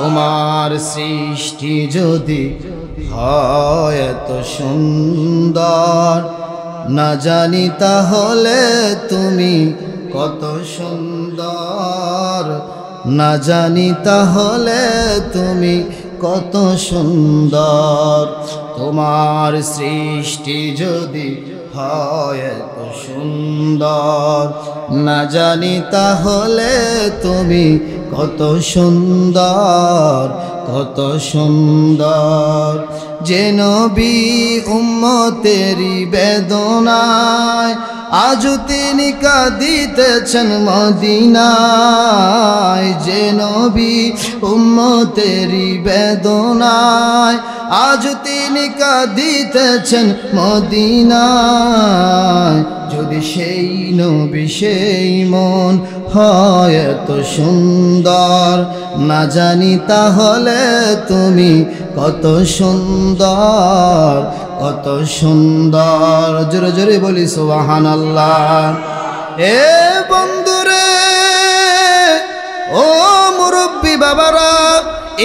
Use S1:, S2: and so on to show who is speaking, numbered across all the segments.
S1: তোমার সৃষ্টি যদি হয় এত সুন্দর, না জানি তাহলে তুমি কত সুন্দর, না জানি তাহলে তুমি কত সুন্দর। তোমার সৃষ্টি যদি হয় এত সুন্দর, না জানি তাহলে তুমি কত সুন্দর, কত সুন্দর। যে নবী উম্মতেরি বেদনায় আজ তিনি কাঁদিতেছেন মদিনায়। যে নবী উম্মতেরি বেদনায় আজ তিনি কাঁদিতেছেন মদিনায়। যদি সেই নবী সেই মন হয় এত সুন্দর, না জানি তাহলে তুমি কত সুন্দর, কত সুন্দর। জোরে জোরে বলি সুবহানাল্লাহ। এ বন্ধুরে, ও মুরব্বী বাবারা,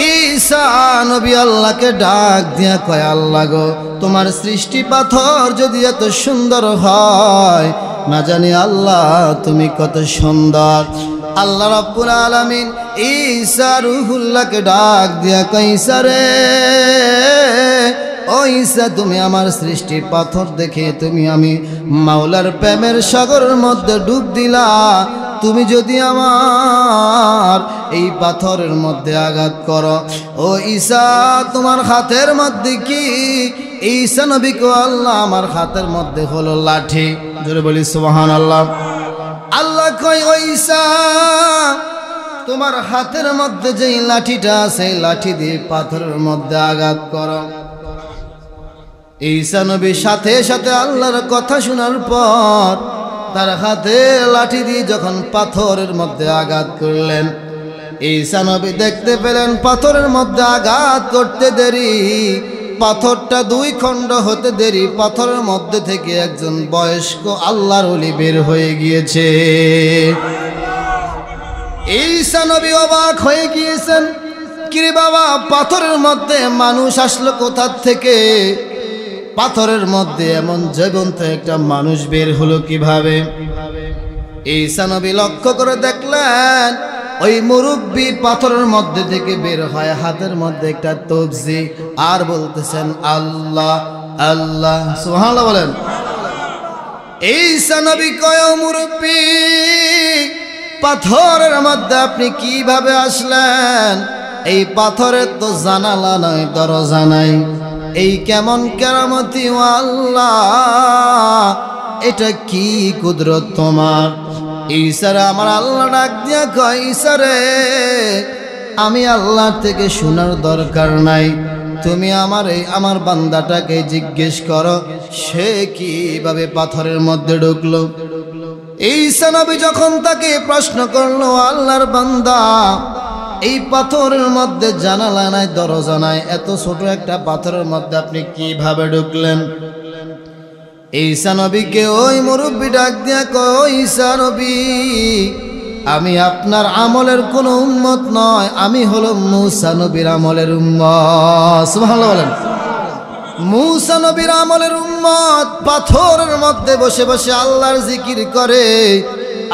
S1: ঈসা নবী আল্লাহকে ডাক দিয়া কয়, আল্লাহ গো, তোমার সৃষ্টি পাথর যদি এত সুন্দর হয়, না জানি আল্লাহ তুমি কত সুন্দর। আল্লাহ রাব্বুল আলামিন ঈসা রূহুল্লাহকে ডাক দিয়া কয়, ঈসা রে, ও ঈসা, তুমি আমার সৃষ্টি পাথর দেখে আমি মাওলার প্রেমের সাগরের মধ্যে ডুব দিলা। তুমি যদি আমার এই পাথরের মধ্যে আঘাত করো, ও ঈসা, তোমার হাতের মধ্যে কি? ঈসা নবী কো, আল্লাহ, আমার হাতের মধ্যে হলো লাঠি। জোরে বলি সুবহানাল্লাহ। আল্লাহ কয়, ও ঈসা, তোমার হাতের মধ্যে যেই লাঠিটা আছে, লাঠি দিয়ে পাথরের মধ্যে আঘাত করো। ঈসা নবী সাথে সাথে আল্লাহর কথা শোনার পর তার হাতে লাঠি দিয়ে যখন পাথরের মধ্যে আঘাত করলেন, ঈসা নবী দেখতে পেলেন পাথরের মধ্যে আঘাত করতে দেরি, পাথরটা দুই খণ্ড হতে দেরি, পাথরের মধ্যে থেকে একজন বয়স্ক আল্লাহর ওলি বের হয়ে গিয়েছে। ঈসা নবী অবাক হয়ে গিয়েছেন, কিরে বাবা, পাথরের মধ্যে মানুষ আসলো কোথা থেকে? পাথরের মধ্যে এমন জীবন্ত একটা মানুষ বের হলো কিভাবে? ঈসা নবী লক্ষ্য করে দেখলেন, ওই মুরব্বী পাথরের মধ্যে থেকে বের হয়, হাতের মধ্যে একটা তসবিহ, আর বলতেছেন আল্লাহ আল্লাহ। সুবহানাল্লাহ বলেন। ঈসা নবী কয়, মুরব্বী, পাথরের মধ্যে আপনি কিভাবে আসলেন? এই পাথরের তো জানালা নাই, দরজা নাই, এই কেমন কেরামতি আল্লাহ, এটা কি কুদরত তোমার? ঈসারে আমার আল্লাহ ডাক দিয়া কয়, ঈসারে, আমি আল্লাহ থেকে শোনার দরকার নাই, তুমি আমার বান্দাটাকে জিজ্ঞেস করো, সে কিভাবে পাথরের মধ্যে ঢুকলো। ঈসা নবী যখন তাকে প্রশ্ন করলো, আল্লাহর বান্দা, এই পাথরের মধ্যে জানালা নাই, দরজা নাই, এত ছোট একটা পাথরের মধ্যে আপনি কিভাবে ঢুকলেন? ঈসা নবীকে ওই মুরব্বী ডাক দিয়া কয়, ঈসা নবী, আমি আপনার আমলের কোনো উম্মত নয়, আমি হলো মূসা নবীর আমলের উম্মত। সুবহানাল্লাহ বলেন। মূসা নবীর আমলের উম্মত পাথরের মধ্যে বসে বসে আল্লাহর জিকির করে,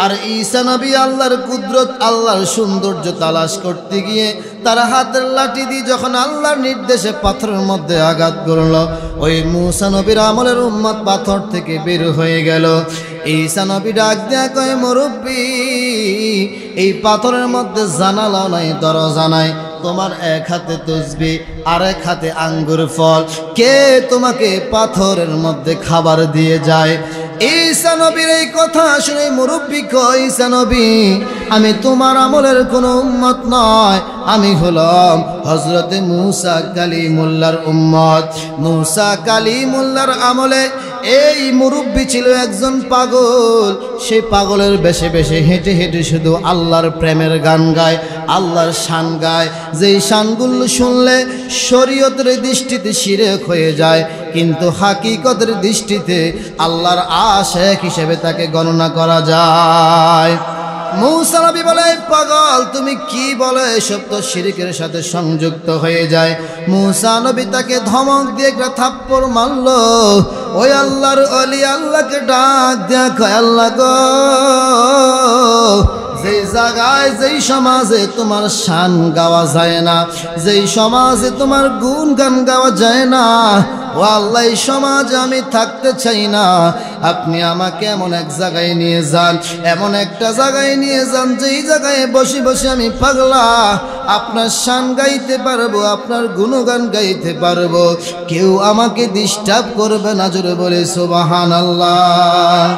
S1: আর ঈসা নবী আল্লাহর কুদরত, আল্লাহর সৌন্দর্য তালাশ করতে গিয়ে তার হাতের লাঠি দিয়ে যখন আল্লাহর নির্দেশে পাথরের মধ্যে আঘাত করলো, ওই মূসা নবীর আমলের উম্মত পাথর থেকে বের হয়ে গেল। ঈসা নবী ডাক দেয়া কয়, মুরব্বী, এই পাথরের মধ্যে জানালা নাই, দরজা নাই, তোমার এক হাতে তসবিহ আর এক হাতে আঙ্গুর ফল, কে তোমাকে পাথরের মধ্যে খাবার দিয়ে যায়? ঈসা নবীর এই কথা শুনে মুরব্বী কয়, ঈসা নবী, আমি তোমার আমলের কোনো উম্মত নয়, আমি হলাম হযরতে মূসা কালিমুল্লাহর উম্মত। মূসা কালিমুল্লাহর আমলে এই মুরব্বী ছিল একজন পাগল, সেই পাগলের বেশে বেশে হেঁটে হেঁটে শুধু আল্লাহর প্রেমের গান গায়, আল্লাহর শান গায়, যেই শানগুলো শুনলে শরীয়তের দৃষ্টিতে শিরক হয়ে যায়, কিন্তু হাকিকতের দৃষ্টিতে আল্লাহর আশিক হিসেবে তাকে গণনা করা যায়। মূসা নবী বলে, পাগল তুমি কি বলো, এসব তো শিরকের সাথে সংযুক্ত হয়ে যায়। মূসা নবী তাকে ধমক দিয়ে একটা থাপ্পড় মারলো। ওই আল্লাহর ওলি আল্লাহকে ডাক দেয়া কয়, আল্লাহ গো, যেই জায়গায় যেই সমাজে তোমার শান গাওয়া যায় না, যেই সমাজে তোমার গুণ গান গাওয়া যায় না, ও আল্লাহ এই সমাজে আমি থাকতে চাই না। আপনি আমাকে এমন এক জায়গায় নিয়ে যান, এমন একটা জায়গায় নিয়ে যান যেই জায়গায় বসে বসে আমি পাগলা আপনার শান গাইতে পারবো, আপনার গুণগান গাইতে পারবো, কেউ আমাকে ডিস্টার্ব করবে না। জোরে বলে সুবহানাল্লাহ।